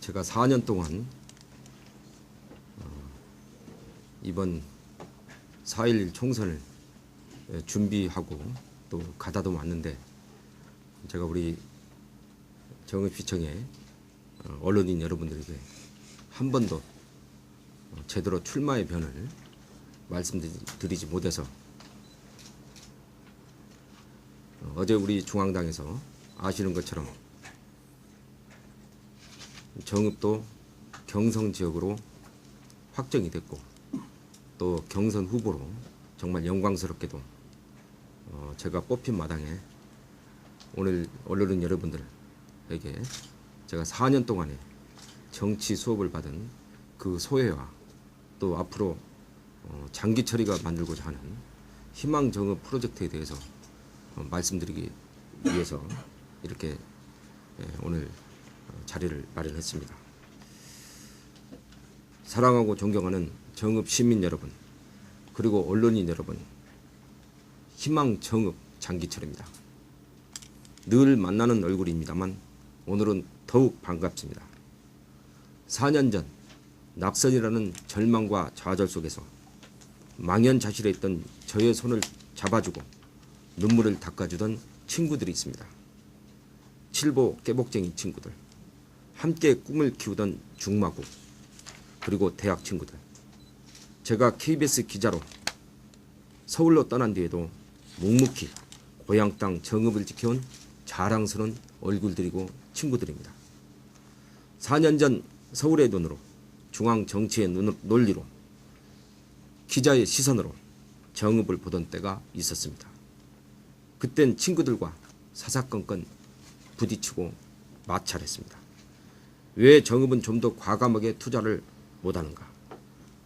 제가 4년 동안 이번 4.11 총선을 준비하고 또 가다도 왔는데, 제가 우리 정읍시청의 언론인 여러분들에게 한 번도 제대로 출마의 변을 말씀드리지 못해서 어제 우리 중앙당에서 아시는 것처럼 정읍도 경선 지역으로 확정이 됐고, 또 경선 후보로 정말 영광스럽게도 제가 뽑힌 마당에 오늘 언론인 여러분들에게 제가 4년 동안에 정치 수업을 받은 그 소회와 또 앞으로 장기 처리가 만들고자 하는 희망 정읍 프로젝트에 대해서 말씀드리기 위해서 이렇게 오늘 자리를 마련했습니다. 사랑하고 존경하는 정읍 시민 여러분, 그리고 언론인 여러분, 희망 정읍 장기철입니다. 늘 만나는 얼굴입니다만 오늘은 더욱 반갑습니다. 4년 전 낙선이라는 절망과 좌절 속에서 망연자실해 있던 저의 손을 잡아주고 눈물을 닦아주던 친구들이 있습니다. 칠보 깨복쟁이 친구들, 함께 꿈을 키우던 중마고, 그리고 대학 친구들, 제가 KBS 기자로 서울로 떠난 뒤에도 묵묵히 고향 땅 정읍을 지켜온 자랑스러운 얼굴들이고 친구들입니다. 4년 전 서울의 눈으로, 중앙 정치의 논리로, 기자의 시선으로 정읍을 보던 때가 있었습니다. 그땐 친구들과 사사건건 부딪히고 마찰했습니다. 왜 정읍은 좀 더 과감하게 투자를 못하는가?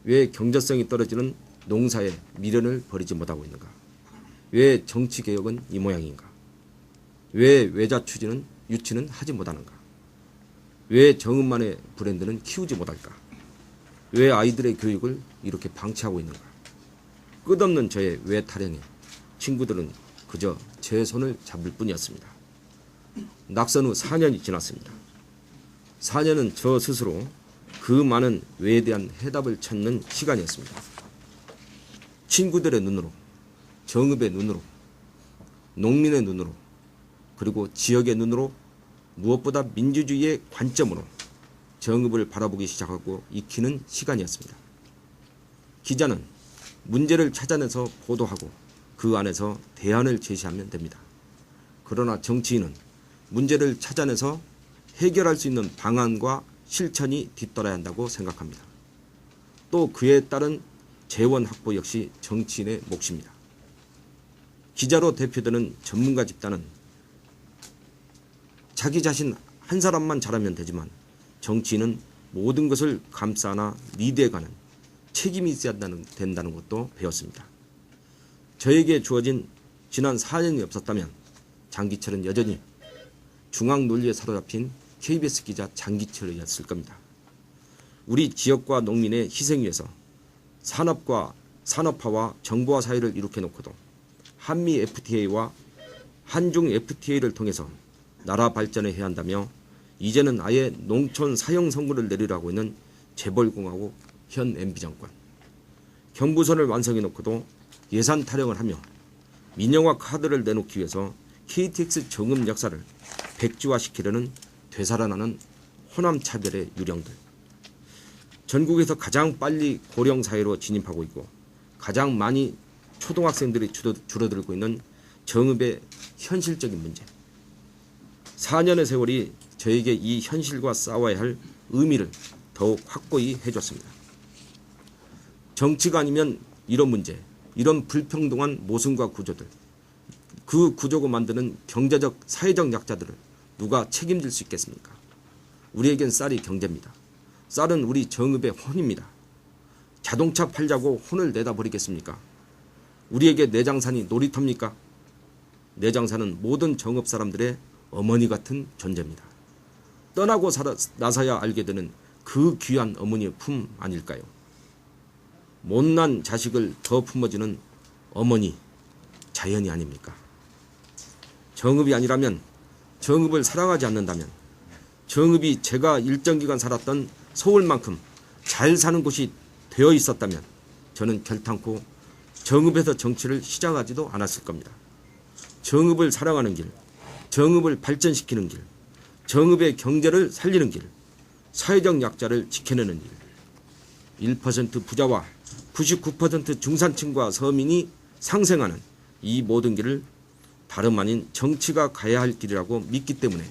왜 경제성이 떨어지는 농사에 미련을 버리지 못하고 있는가? 왜 정치개혁은 이 모양인가? 왜 외자 유치는 하지 못하는가? 왜 정읍만의 브랜드는 키우지 못할까? 왜 아이들의 교육을 이렇게 방치하고 있는가? 끝없는 저의 왜 타령에 친구들은 그저 제 손을 잡을 뿐이었습니다. 낙선 후 4년이 지났습니다. 4년은 저 스스로 그 많은 왜에 대한 해답을 찾는 시간이었습니다. 친구들의 눈으로, 정읍의 눈으로, 농민의 눈으로, 그리고 지역의 눈으로, 무엇보다 민주주의의 관점으로 정읍을 바라보기 시작하고 익히는 시간이었습니다. 기자는 문제를 찾아내서 보도하고 그 안에서 대안을 제시하면 됩니다. 그러나 정치인은 문제를 찾아내서 해결할 수 있는 방안과 실천이 뒤따라야 한다고 생각합니다. 또 그에 따른 재원 확보 역시 정치인의 몫입니다. 기자로 대표되는 전문가 집단은 자기 자신 한 사람만 잘하면 되지만, 정치인은 모든 것을 감싸 안아 리드해가는 책임이 있어야 된다는 것도 배웠습니다. 저에게 주어진 지난 4년이 없었다면 장기철은 여전히 중앙 논리에 사로잡힌 KBS 기자 장기철이었을 겁니다. 우리 지역과 농민의 희생 위해서 산업화와 정보화 사회를 이룩해 놓고도 한미 FTA와 한중 FTA를 통해서 나라 발전을 해야 한다며 이제는 아예 농촌 사형 선고를 내리라고 있는 재벌공화국 현 MB 정권, 경부선을 완성해 놓고도 예산 타령을 하며 민영화 카드를 내놓기 위해서 KTX 정읍 역사를 백지화시키려는 되살아나는 호남차별의 유령들, 전국에서 가장 빨리 고령사회로 진입하고 있고 가장 많이 초등학생들이 줄어들고 있는 정읍의 현실적인 문제, 4년의 세월이 저에게 이 현실과 싸워야 할 의미를 더욱 확고히 해줬습니다. 정치가 아니면 이런 문제, 이런 불평등한 모순과 구조들, 그 구조가 만드는 경제적, 사회적 약자들을 누가 책임질 수 있겠습니까? 우리에겐 쌀이 경제입니다. 쌀은 우리 정읍의 혼입니다. 자동차 팔자고 혼을 내다 버리겠습니까? 우리에게 내장산이 놀이터입니까? 내장산은 모든 정읍 사람들의 어머니 같은 존재입니다. 떠나고 나서야 알게 되는 그 귀한 어머니의 품 아닐까요? 못난 자식을 더 품어주는 어머니, 자연이 아닙니까? 정읍이 아니라면, 정읍을 사랑하지 않는다면 정읍이 제가 일정 기간 살았던 서울만큼 잘 사는 곳이 되어 있었다면 저는 결탄코 정읍에서 정치를 시작하지도 않았을 겁니다. 정읍을 사랑하는 길, 정읍을 발전시키는 길, 정읍의 경제를 살리는 길, 사회적 약자를 지켜내는 일, 1% 부자와 99% 중산층과 서민이 상생하는 이 모든 길을 다름 아닌 정치가 가야 할 길이라고 믿기 때문에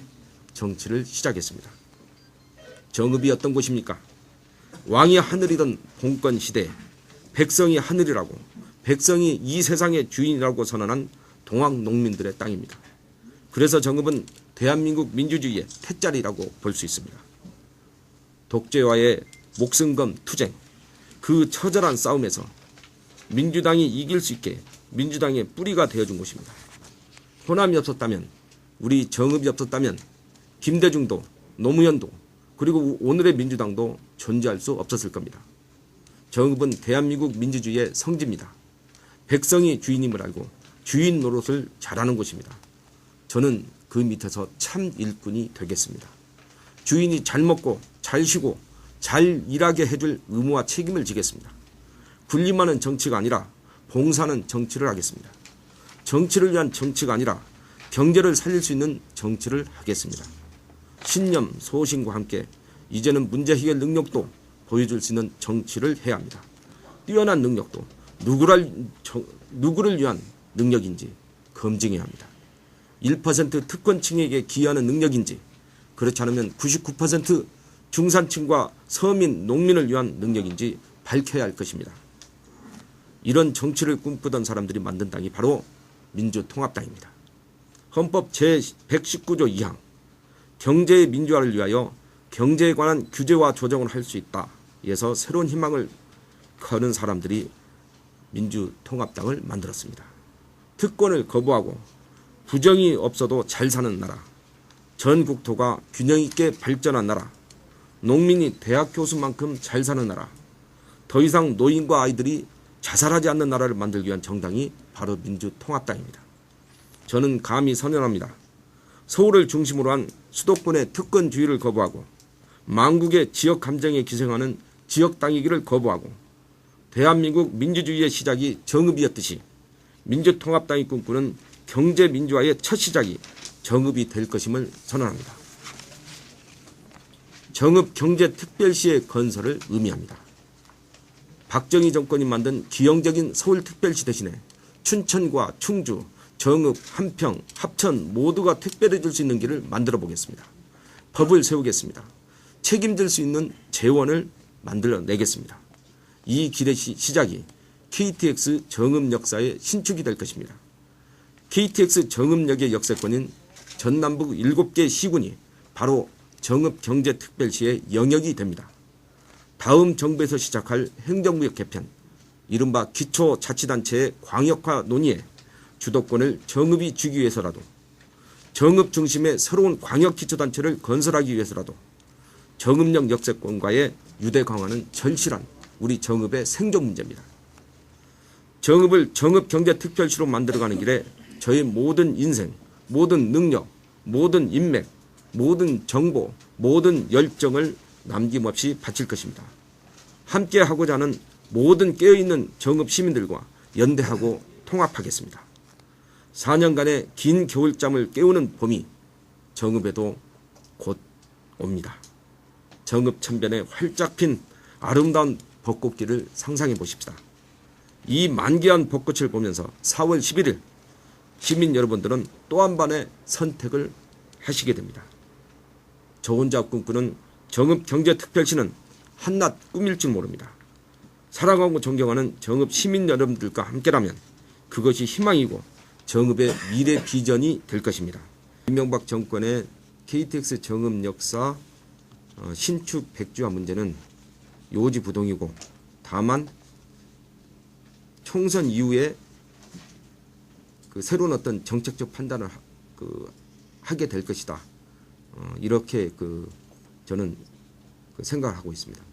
정치를 시작했습니다. 정읍이 어떤 곳입니까? 왕이 하늘이던 봉건 시대에 백성이 하늘이라고, 백성이 이 세상의 주인이라고 선언한 동학 농민들의 땅입니다. 그래서 정읍은 대한민국 민주주의의 태자리라고 볼 수 있습니다. 독재와의 목숨건 투쟁, 그 처절한 싸움에서 민주당이 이길 수 있게 민주당의 뿌리가 되어준 곳입니다. 호남이 없었다면, 우리 정읍이 없었다면 김대중도, 노무현도, 그리고 오늘의 민주당도 존재할 수 없었을 겁니다. 정읍은 대한민국 민주주의의 성지입니다. 백성이 주인임을 알고 주인 노릇을 잘하는 곳입니다. 저는 그 밑에서 참 일꾼이 되겠습니다. 주인이 잘 먹고 잘 쉬고 잘 일하게 해줄 의무와 책임을 지겠습니다. 군림하는 정치가 아니라 봉사하는 정치를 하겠습니다. 정치를 위한 정치가 아니라 경제를 살릴 수 있는 정치를 하겠습니다. 신념, 소신과 함께 이제는 문제 해결 능력도 보여줄 수 있는 정치를 해야 합니다. 뛰어난 능력도 누구를 위한 능력인지 검증해야 합니다. 1% 특권층에게 기여하는 능력인지, 그렇지 않으면 99% 중산층과 서민, 농민을 위한 능력인지 밝혀야 할 것입니다. 이런 정치를 꿈꾸던 사람들이 만든 당이 바로 민주통합당입니다. 헌법 제119조 2항 경제의 민주화를 위하여 경제에 관한 규제와 조정을 할 수 있다. 에서 새로운 희망을 거는 사람들이 민주통합당을 만들었습니다. 특권을 거부하고 부정이 없어도 잘 사는 나라, 전 국토가 균형 있게 발전한 나라, 농민이 대학 교수만큼 잘 사는 나라, 더 이상 노인과 아이들이 자살하지 않는 나라를 만들기 위한 정당이 바로 민주통합당입니다. 저는 감히 선언합니다. 서울을 중심으로 한 수도권의 특권주의를 거부하고 망국의 지역 감정에 기생하는 지역당이기를 거부하고 대한민국 민주주의의 시작이 정읍이었듯이 민주통합당이 꿈꾸는 경제민주화의 첫 시작이 정읍이 될 것임을 선언합니다. 정읍경제특별시의 건설을 의미합니다. 박정희 정권이 만든 기형적인 서울특별시 대신에 춘천과 충주, 정읍, 한평, 합천 모두가 특별해질 수 있는 길을 만들어 보겠습니다. 법을 세우겠습니다. 책임질 수 있는 재원을 만들어내겠습니다. 이 길의 시작이 KTX 정읍 역사의 신축이 될 것입니다. KTX 정읍역의 역세권인 전남북 7개 시군이 바로 정읍경제특별시의 영역이 됩니다. 다음 정부에서 시작할 행정구역 개편, 이른바 기초자치단체의 광역화 논의에 주도권을 정읍이 쥐기 위해서라도, 정읍 중심의 새로운 광역기초단체를 건설하기 위해서라도 정읍역 역세권과의 유대 강화는 절실한 우리 정읍의 생존 문제입니다. 정읍을 정읍경제특별시로 만들어가는 길에 저의 모든 인생, 모든 능력, 모든 인맥, 모든 정보, 모든 열정을 남김없이 바칠 것입니다. 함께 하고자 하는 모든 깨어있는 정읍 시민들과 연대하고 통합하겠습니다. 4년간의 긴 겨울잠을 깨우는 봄이 정읍에도 곧 옵니다. 정읍 천변에 활짝 핀 아름다운 벚꽃길을 상상해 보십시다. 이 만개한 벚꽃을 보면서 4월 11일 시민 여러분들은 또 한 번의 선택을 하시게 됩니다. 저 혼자 꿈꾸는 정읍경제특별시는 한낱 꿈일 줄 모릅니다. 사랑하고 존경하는 정읍 시민 여러분들과 함께라면 그것이 희망이고 정읍의 미래 비전이 될 것입니다. 이명박 정권의 KTX 정읍 역사 신축 백지화 문제는 요지부동이고, 다만 총선 이후에 새로운 어떤 정책적 판단을 하게 될 것이다. 이렇게 저는 생각을 하고 있습니다.